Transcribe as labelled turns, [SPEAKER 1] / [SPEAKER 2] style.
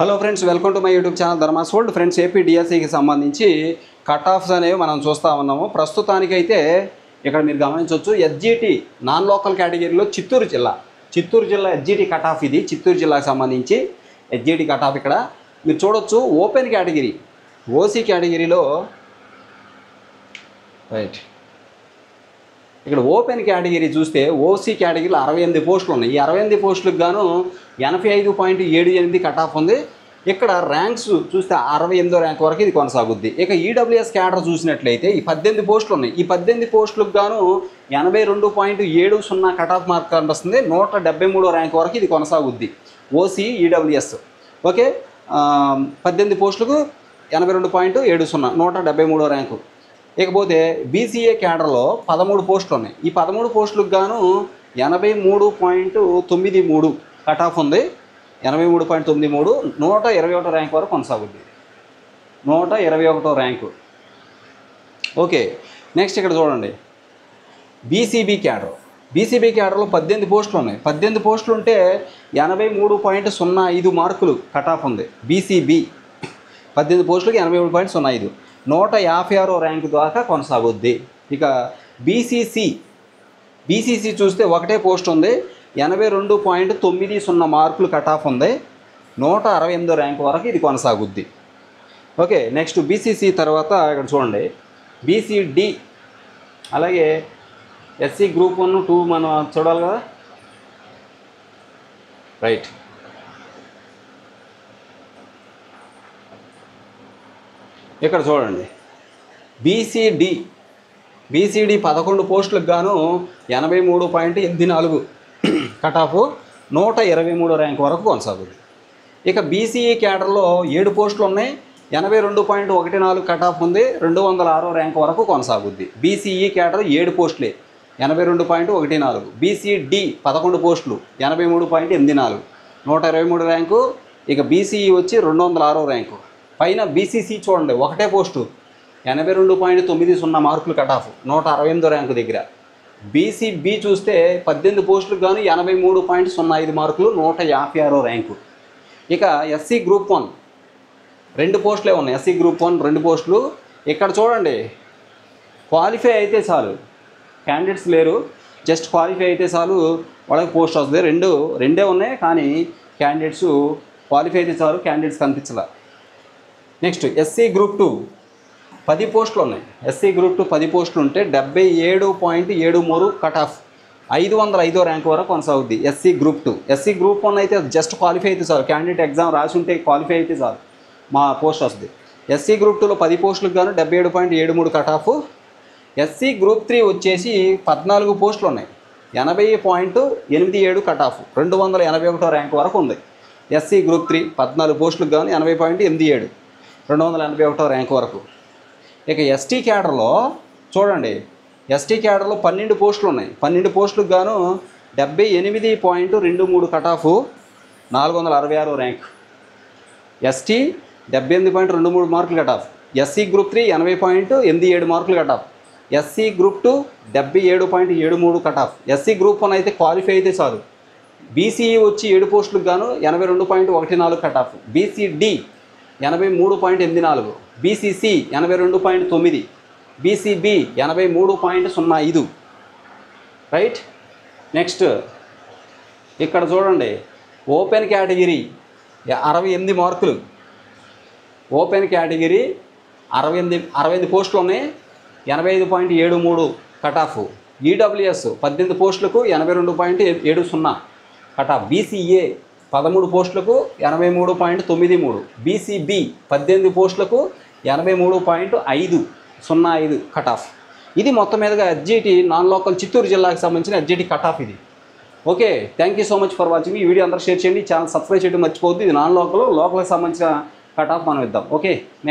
[SPEAKER 1] Hello friends, welcome to my YouTube channel Dharma's world. Friends, AP డిఎస్సికి సంబంధించి cut offs అనేవి మనం చూస్తూ ఉన్నాము. ప్రస్తుతానికైతే ఇక్కడ మీరు గమనించవచ్చు, ఎస్జిటి నాన్ లోకల్ కేటగిరీలో చిత్తూరు జిల్లా ఎస్జిటి కట్ ఆఫ్. ఇది చిత్తూరు జిల్లాకు సంబంధించి ఎస్జిటి కట్ ఆఫ్. ఇక్కడ మీరు చూడొచ్చు, ఓపెన్ కేటగిరీ ఓసీ కేటగిరీలో రైట్. ఇక్కడ ఓపెన్ కేటగిరీ చూస్తే ఓసీ కేటగిరీలో 68 పోస్టులు ఉన్నాయి. ఈ 68 పోస్టులకు గాను 85.78 కట్ ఆఫ్ ఉంది. ఇక్కడ ర్యాంక్స్ చూస్తే 68వ ర్యాంక్ వరకు ఇది కొనసాగుద్ది. ఇక ఈడబ్ల్యూఎస్ క్యాడర్ చూసినట్లయితే ఈ 18 పోస్టులు ఉన్నాయి. ఈ 18 పోస్టులకు గాను 82.70 కట్ ఆఫ్ మార్క్ కనిపిస్తుంది. 173వ ర్యాంక్ వరకు ఇది కొనసాగుద్ది ఓసీ ఈడబ్ల్యూఎస్. ఓకే, 18 పోస్టులకు 82.70, 173వ ర్యాంకు. ఇకపోతే బీసీఏ క్యాడర్లో 13 పోస్టులు ఉన్నాయి. ఈ 13 పోస్టులకు గాను 83.93 కట్ ఆఫ్ ఉంది. 83.93, 121వ ర్యాంక్ వరకు కొనసాగుద్ది. 121వ ర్యాంకు. ఓకే, నెక్స్ట్ ఇక్కడ చూడండి, బీసీబీ క్యాడర్లో 18 పోస్టులు ఉన్నాయి. 18 పోస్టులు ఉంటే 83.05 మార్కులు కట్ ఆఫ్ ఉంది. బీసీబీ 18 పోస్టులకి 83.05, 156వ ర్యాంకు దాకా కొనసాగుద్ది. ఇక బీసీసీ చూస్తే ఒకటే పోస్ట్ ఉంది, 82.90 మార్కులు కట్ ఆఫ్ ఉంది. 168వ ర్యాంకు వరకు ఇది కొనసాగుద్ది. ఓకే, నెక్స్ట్ బీసీసీ తర్వాత ఇక్కడ చూడండి, బీసీడి అలాగే ఎస్సీ గ్రూప్ 1, 2 మనం చూడాలి కదా. రైట్, ఇక్కడ చూడండి, బీసీడి 11 పోస్టులకు గాను 83.84 కట్ ఆఫ్, 123వ ర్యాంక్ వరకు కొనసాగుతుంది. ఇక బీసీఈ క్యాడర్లో 7 పోస్టులు ఉన్నాయి, 82.14 కట్ ఆఫ్ ఉంది. 206వ ర్యాంక్ వరకు కొనసాగుద్ది. బీసీఈ క్యాడర్ 7 పోస్టులే, 82.14. బీసీడి 11 పోస్టులు, 83.84, 123 ర్యాంకు. ఇక బీసీఈ వచ్చి 206వ ర్యాంకు. పైన బీసీసీ చూడండి, ఒకటే పోస్టు, 82.90 మార్కులు కట్ ఆఫ్, 168వ ర్యాంకు దగ్గర. బీసీబీ చూస్తే 18 పోస్టులకు గాను 83.05 మార్కులు, 156వ ర్యాంకు. ఇక ఎస్సీ గ్రూప్ 1 2 పోస్టులే ఉన్నాయి. ఎస్సీ గ్రూప్ 1 2 పోస్టులు. ఇక్కడ చూడండి, క్వాలిఫై అయితే చాలు, క్యాండిడేట్స్ లేరు, జస్ట్ క్వాలిఫై అయితే చాలు వాళ్ళకి పోస్ట్ వస్తుంది. రెండే ఉన్నాయి, కానీ క్యాండిడేట్స్ క్వాలిఫై అయితే చాలు, క్యాండిడేట్స్ కనిపించాల. నెక్స్ట్ ఎస్సీ గ్రూప్ 2 10 పోస్టులు ఉన్నాయి. ఎస్సీ గ్రూప్ 2 10 పోస్టులు ఉంటే 77.73 కట్ ఆఫ్, 505వ ర్యాంక్ వరకు కొనసాగుద్ది ఎస్సీ గ్రూప్ 2. ఎస్సీ గ్రూప్ 1 అయితే జస్ట్ క్వాలిఫై అయితే చాలు, క్యాండిడేట్ ఎగ్జామ్ రాసి ఉంటే క్వాలిఫై అయితే చాలు, మా పోస్ట్ వస్తుంది. ఎస్సీ గ్రూప్ 2లో 10 పోస్టులకు గాను 77.73 కట్ ఆఫ్. ఎస్సీ గ్రూప్ 3 వచ్చేసి 14 పోస్టులు ఉన్నాయి, 80.87 కట్ ఆఫ్, 281వ ర్యాంక్ వరకు ఉంది. ఎస్సీ గ్రూప్ 3 14 పోస్టులకు గాను 80.87, 281వ ర్యాంక్ వరకు. ఇక ఎస్టీ క్యాడర్లో చూడండి, ఎస్టీ క్యాడర్లో 12 పోస్టులు ఉన్నాయి. 12 పోస్టులకు గాను 78.23 కట్ ఆఫ్, 466వ ర్యాంక్. ఎస్టీ 78.23 మార్కులు కట్ ఆఫ్. ఎస్సీ గ్రూప్ 3 80.87 మార్కులు cut off. SC group 2 77.73 cut off. SC group 1 అయితే క్వాలిఫై అయితే చాలు. బీసీఈ వచ్చి 7 పోస్టులకు గాను 82.14 cut off. BCD 83.84, BCC 82.9, BCB 83.05. Right, next ఇక్కడ చూడండి, ఓపెన్ కేటగిరీ 68 మార్కులు. ఓపెన్ కేటగిరీ 68 పోస్టులు ఉన్నాయి, 85.73 కట్ ఆఫ్. ఈడబ్ల్యూఎస్ 18 పోస్టులకు 82.70 కట్ ఆఫ్. బీసీఏ 13 పోస్టులకు 83.93, బీసీబీ 18 పోస్టులకు 83.505 కట్ ఆఫ్. ఇది మొత్తం మీదుగా ఎస్జిటి నాన్ లోకల్ చిత్తూరు జిల్లాకు సంబంధించిన ఎస్జిటి కట్ ఆఫ్ ఇది. Okay, thank you so much for watching. ఈ వీడియో అందరూ షేర్ చేయండి, ఛానల్ సబ్స్క్రైబ్ చేయడం మర్చిపోవద్దు. ఇది నాన్ లోకల్కి సంబంధించిన కట్ ఆఫ్ మనం ఇద్దాం. Okay, next